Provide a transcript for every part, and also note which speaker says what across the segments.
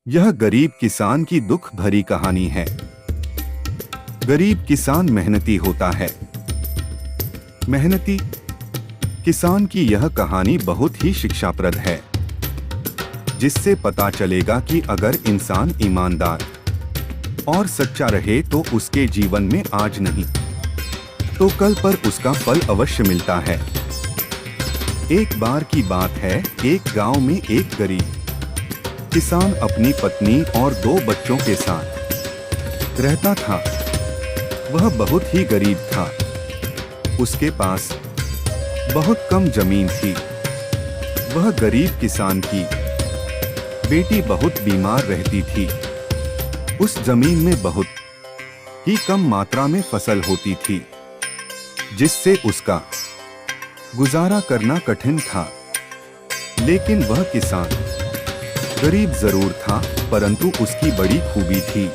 Speaker 1: यह गरीब किसान की दुख भरी कहानी है। गरीब किसान मेहनती होता है। मेहनती किसान की यह कहानी बहुत ही शिक्षाप्रद है, जिससे पता चलेगा कि अगर इंसान ईमानदार और सच्चा रहे तो उसके जीवन में आज नहीं तो कल पर उसका फल अवश्य मिलता है। एक बार की बात है, एक गांव में एक गरीब किसान अपनी पत्नी और 2 बच्चों के साथ रहता था। वह बहुत ही गरीब था। उसके पास बहुत कम जमीन थी। वह गरीब किसान की बेटी बहुत बीमार रहती थी। उस जमीन में बहुत ही कम मात्रा में फसल होती थी, जिससे उसका गुजारा करना कठिन था। लेकिन वह किसान गरीब जरूर था, परंतु उसकी बड़ी खूबी थी।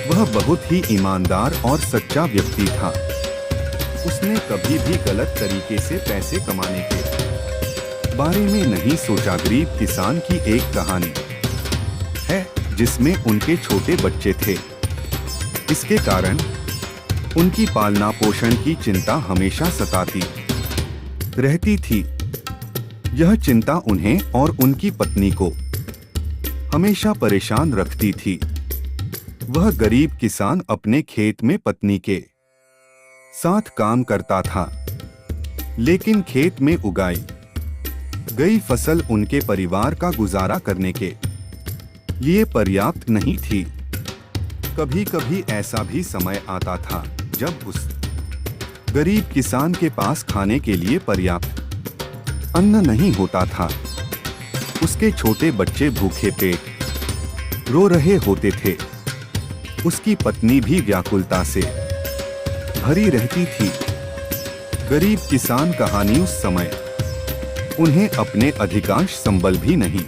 Speaker 1: वह बहुत ही ईमानदार और सच्चा व्यक्ति था। उसने कभी भी गलत तरीके से पैसे कमाने के बारे में नहीं सोचा। गरीब किसान की एक कहानी है जिसमें उनके छोटे बच्चे थे। इसके कारण उनकी पालना पोषण की चिंता हमेशा सताती रहती थी। यह चिंता उन्हें और उनकी पत्नी को हमेशा परेशान रखती थी। वह गरीब किसान अपने खेत में पत्नी के साथ काम करता था, लेकिन खेत में उगाई गई फसल उनके परिवार का गुजारा करने के लिए पर्याप्त नहीं थी। कभी कभी ऐसा भी समय आता था जब उस गरीब किसान के पास खाने के लिए पर्याप्त अन्न नहीं होता था। उसके छोटे बच्चे भूखे पेट रो रहे होते थे। उसकी पत्नी भी व्याकुलता से भरी रहती थी। गरीब किसान कहानी उस समय उन्हें अपने अधिकांश संबल भी नहीं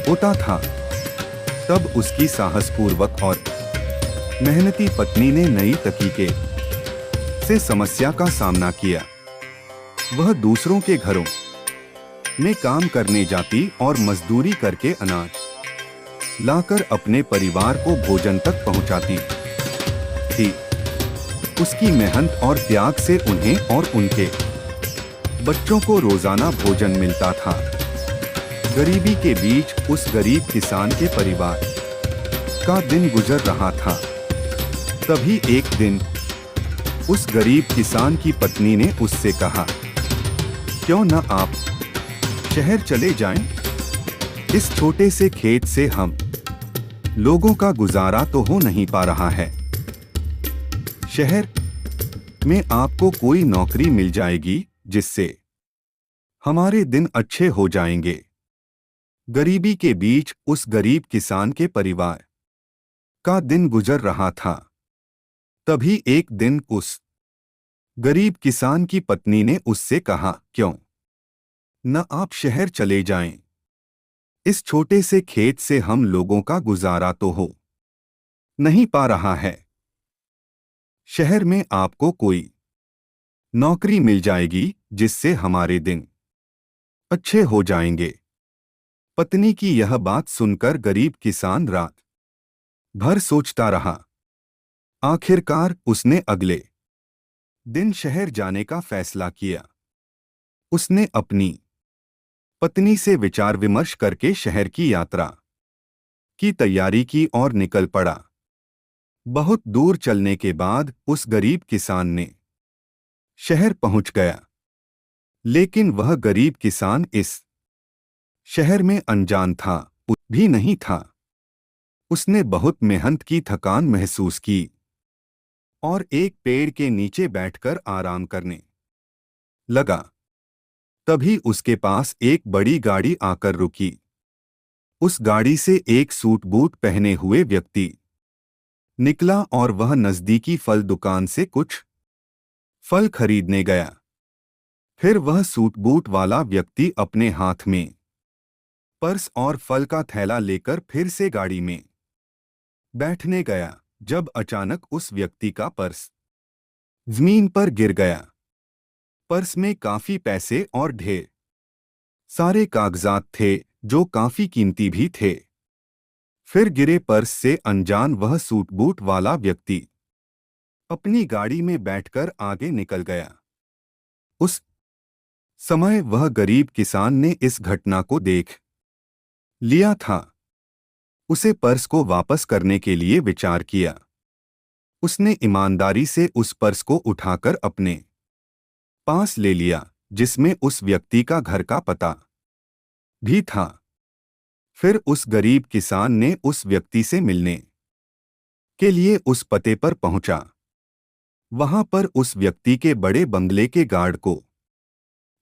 Speaker 1: होता था। तब उसकी साहसपूर्वक और मेहनती पत्नी ने नई तरीके से समस्या का सामना किया। वह दूसरों के घरों में काम करने जाती और मजदूरी करके अनाज लाकर अपने परिवार को भोजन तक पहुंचाती थी। उसकी मेहनत और त्याग से उन्हें और उनके बच्चों को रोजाना भोजन मिलता था। गरीबी के बीच उस गरीब किसान के परिवार का दिन गुजर रहा था। तभी एक दिन उस गरीब किसान की पत्नी ने उससे कहा, क्यों न आप शहर चले जाएं? इस छोटे से खेत से हम लोगों का गुजारा तो हो नहीं पा रहा है। शहर में आपको कोई नौकरी मिल जाएगी जिससे हमारे दिन अच्छे हो जाएंगे। गरीबी के बीच उस गरीब किसान के परिवार का दिन गुजर रहा था। तभी एक दिन उस गरीब किसान की पत्नी ने उससे कहा, क्यों न आप शहर चले जाएं? इस छोटे से खेत से हम लोगों का गुजारा तो हो नहीं पा रहा है। शहर में आपको कोई नौकरी मिल जाएगी जिससे हमारे दिन अच्छे हो जाएंगे। पत्नी की यह बात सुनकर गरीब किसान रात भर सोचता रहा। आखिरकार उसने अगले दिन शहर जाने का फैसला किया। उसने अपनी पत्नी से विचार विमर्श करके शहर की यात्रा की तैयारी की और निकल पड़ा। बहुत दूर चलने के बाद उस गरीब किसान ने शहर पहुंच गया। लेकिन वह गरीब किसान इस शहर में अनजान था भी नहीं था। उसने बहुत मेहनत की थकान महसूस की और एक पेड़ के नीचे बैठकर आराम करने लगा। तभी उसके पास एक बड़ी गाड़ी आकर रुकी। उस गाड़ी से एक सूट बूट पहने हुए व्यक्ति निकला और वह नजदीकी फल दुकान से कुछ फल खरीदने गया। फिर वह सूट बूट वाला व्यक्ति अपने हाथ में पर्स और फल का थैला लेकर फिर से गाड़ी में बैठने गया। जब अचानक उस व्यक्ति का पर्स जमीन पर गिर गया। पर्स में काफी पैसे और ढेर सारे कागजात थे जो काफी कीमती भी थे। फिर गिरे पर्स से अनजान वह सूट बूट वाला व्यक्ति अपनी गाड़ी में बैठकर आगे निकल गया। उस समय वह गरीब किसान ने इस घटना को देख लिया था। उसे पर्स को वापस करने के लिए विचार किया। उसने ईमानदारी से उस पर्स को उठाकर अपने पास ले लिया, जिसमें उस व्यक्ति का घर का पता भी था। फिर उस गरीब किसान ने उस व्यक्ति से मिलने के लिए उस पते पर पहुंचा। वहां पर उस व्यक्ति के बड़े बंगले के गार्ड को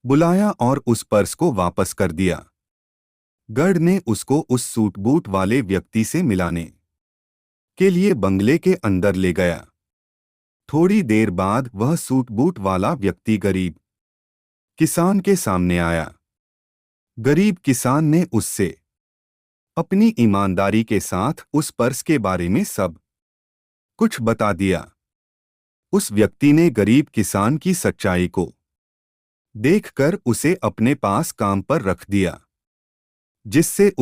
Speaker 1: बुलाया और उस पर्स को वापस कर दिया। गार्ड ने उसको उस सूट बूट वाले व्यक्ति से मिलाने के लिए बंगले के अंदर ले गया। थोड़ी देर बाद वह सूट बूट वाला व्यक्ति गरीब किसान के सामने आया। गरीब किसान ने उससे अपनी ईमानदारी के साथ उस पर्स के बारे में सब कुछ बता दिया। उस व्यक्ति ने गरीब किसान की सच्चाई को देखकर उसे अपने पास काम पर रख दिया, जिससे